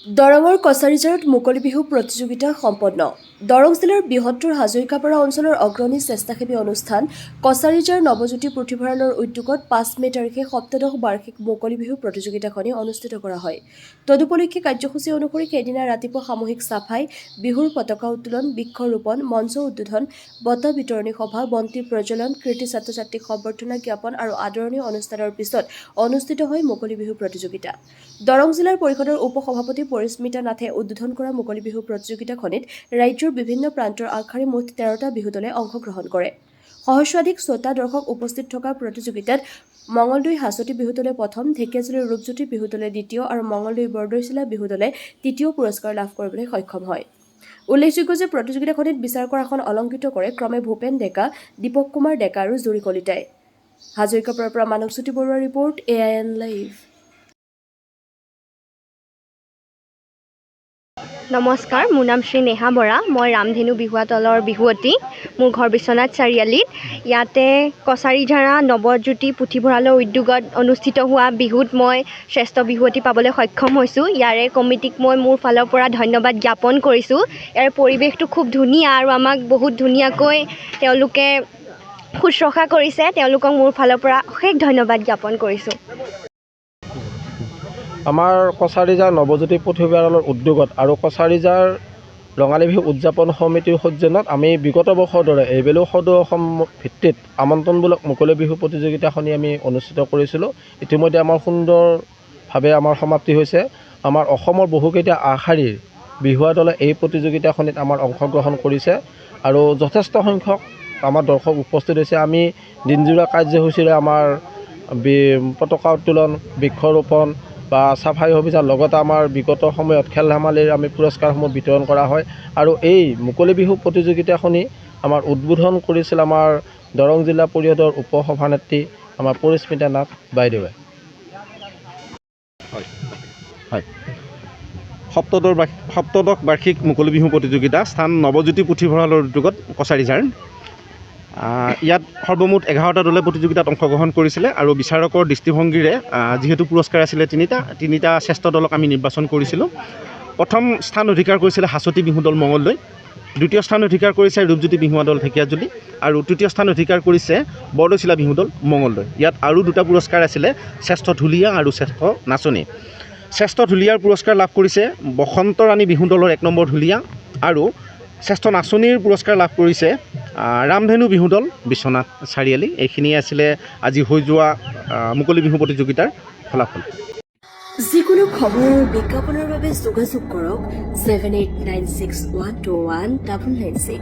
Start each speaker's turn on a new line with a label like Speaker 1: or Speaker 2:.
Speaker 1: দৰঙৰ কছাৰীজাৰত মুকলি বিহু প্ৰতিযোগিতা সম্পন্ন। দৰং জিলাৰ বৃহত্তৰ হাজৰিকাপাৰা অঞ্চলৰ অগ্ৰণী স্বেচ্ছাসেৱী অনুষ্ঠান কছাৰীজাৰ নৱজ্যোতি পুথিভঁৰালৰ উদ্যোগত ৫ মে' তাৰিখে সপ্তদশ বাৰ্ষিক মুকলি বিহু প্ৰতিযোগিতাখনি অনুষ্ঠিত কৰা হয়। তদুপলক্ষে কাৰ্যসূচী অনুসৰি সেইদিনা ৰাতিপুৱা সামূহিক চাফাই, বিহুৰ পতাকা উত্তোলন, বৃক্ষৰোপণ, মঞ্চ উদ্বোধন, বঁটা বিতৰণী সভা, বন্তি প্ৰজ্বলন, কৃতি ছাত্ৰ-ছাত্ৰীক সম্বৰ্ধনা জ্ঞাপন আৰু আদৰণি অনুষ্ঠানৰ পিছত অনুষ্ঠিত হয় মুকলি বিহু প্ৰতিযোগিতা। দৰং জিলাৰ পৰিষদৰ উপ-সভাপতি পৰিস্মিতা নাথে উদ্বোধন কৰা মুকলি বিহু প্ৰতিযোগিতাখনিত ৰাজ্যৰ বিভিন্ন প্ৰান্তৰ আগশাৰীৰ মুঠ ১৩টা বিহু দলে অংশগ্ৰহণ কৰে। সহস্ৰাধিক শ্ৰোতা দৰ্শক উপস্থিত থকা প্ৰতিযোগিতাত মঙলদৈ হাছতি বিহু দলে প্ৰথম, ঢেকিয়াজুলিৰ ৰূপজ্যোতি বিহু দলে দ্বিতীয় আৰু মঙলদৈ বৰদৈচিলা বিহু দলে তৃতীয় পুৰস্কাৰ লাভ কৰিবলৈ সক্ষম হয়। উল্লেখযোগ্য যে প্ৰতিযোগিতাখনিত বিচাৰকৰ আসন অলংকৃত কৰে ক্ৰমে ভূপেন ডেকা, দীপক কুমাৰ ডেকা আৰু জুৰি কলিতাই। হাজৰিকাপাৰাৰ পৰা মানৱজ্যোতি বৰুৱাৰ ৰিপৰ্ট, AIN লাইভ।
Speaker 2: নমস্কাৰ, মোৰ নাম শ্ৰী নেহা বৰা। মই ৰামধেনু বিহুৱাতলৰ বিহুৱতী। মোৰ ঘৰ বিশ্বনাথ চাৰিআলিত। ইয়াতে কছাৰীঝাৰা নৱজ্যোতি পুথিভঁৰালৰ উদ্যোগত অনুষ্ঠিত হোৱা বিহুত মই শ্ৰেষ্ঠ বিহুৱতী পাবলৈ সক্ষম হৈছোঁ। ইয়াৰে কমিটিক মই মোৰ ফালৰ পৰা ধন্যবাদ জ্ঞাপন কৰিছোঁ। ইয়াৰ পৰিৱেশটো খুব ধুনীয়া আৰু আমাক বহুত ধুনীয়াকৈ তেওঁলোকে শুশ্ৰূষা কৰিছে। তেওঁলোকক মোৰ ফালৰ পৰা অশেষ ধন্যবাদ জ্ঞাপন কৰিছোঁ।
Speaker 3: আমাৰ কছাৰীজাৰ নৱজ্যোতি পুথিভঁৰালৰ উদ্যোগত আৰু কছাৰীজাৰ ৰঙালী বিহু উদযাপন সমিতিৰ সৌজন্যত আমি বিগত বৰ্ষৰ দৰে এইবেলিও সদৌ অসম ভিত্তিত আমন্ত্ৰণমূলক মুকলি বিহু প্ৰতিযোগিতাখনি আমি অনুষ্ঠিত কৰিছিলোঁ। ইতিমধ্যে আমাৰ সুন্দৰভাৱে আমাৰ সমাপ্তি হৈছে। আমাৰ অসমৰ বহুকেইটা আগশাৰীৰ বিহুৱা দলে এই প্ৰতিযোগিতাখনিত আমাৰ অংশগ্ৰহণ কৰিছে আৰু যথেষ্ট সংখ্যক আমাৰ দৰ্শক উপস্থিত হৈছে। আমি দিনজোৰা কাৰ্যসূচীৰে আমাৰ পতাকা উত্তোলন, বৃক্ষৰোপণ বা চাফাই অভিযান লগতে আমাৰ বিগত সময়ত খেল ধেমালিৰ আমি পুৰস্কাৰসমূহ বিতৰণ কৰা হয় আৰু এই মুকলি বিহু প্ৰতিযোগিতাখনি আমাৰ উদ্বোধন কৰিছিল আমাৰ দৰং জিলা পৰিষদৰ উপ-সভানেত্ৰী আমাৰ পৰিস্মিতা নাথ বাইদেৱে।
Speaker 4: হয়, সপ্তদশ বাৰ্ষিক মুকলি বিহু প্ৰতিযোগিতা স্থান নৱজ্যোতি পুথিভঁৰালৰ উদ্যোগত কছাৰীঝাৰ। ইয়াত সৰ্বমুঠ 11টা দলে প্ৰতিযোগিতাত অংশগ্ৰহণ কৰিছিলে আৰু বিচাৰকৰ দৃষ্টিভংগীৰে যিহেতু পুৰস্কাৰ আছিলে তিনিটা শ্ৰেষ্ঠ দলক আমি নিৰ্বাচন কৰিছিলোঁ। প্ৰথম স্থান অধিকাৰ কৰিছিলে হাছতি বিহু দল মঙলদৈ, দ্বিতীয় স্থান অধিকাৰ কৰিছে ৰূপজ্যোতি বিহুৱা দল ঢেকিয়াজুলি আৰু তৃতীয় স্থান অধিকাৰ কৰিছে বৰদৈচিলা বিহু দল মঙলদৈ। ইয়াত আৰু দুটা পুৰস্কাৰ আছিলে, শ্ৰেষ্ঠ ঢুলীয়া আৰু শ্ৰেষ্ঠ নাচনী। শ্ৰেষ্ঠ ঢুলীয়াৰ পুৰস্কাৰ লাভ কৰিছে বসন্ত ৰাণী বিহু দলৰ 1 নম্বৰ ঢুলীয়া আৰু শ্ৰেষ্ঠ নাচনীৰ পুৰস্কাৰ লাভ কৰিছে ৰামধেনু বিহু দল বিশ্বনাথ চাৰিআলি। এইখিনিয়ে আছিলে আজি হৈ যোৱা মুকলি বিহু প্ৰতিযোগিতাৰ ফলাফল।
Speaker 1: যিকোনো খবৰ আৰু বিজ্ঞাপনৰ বাবে যোগাযোগ কৰক 7896121996।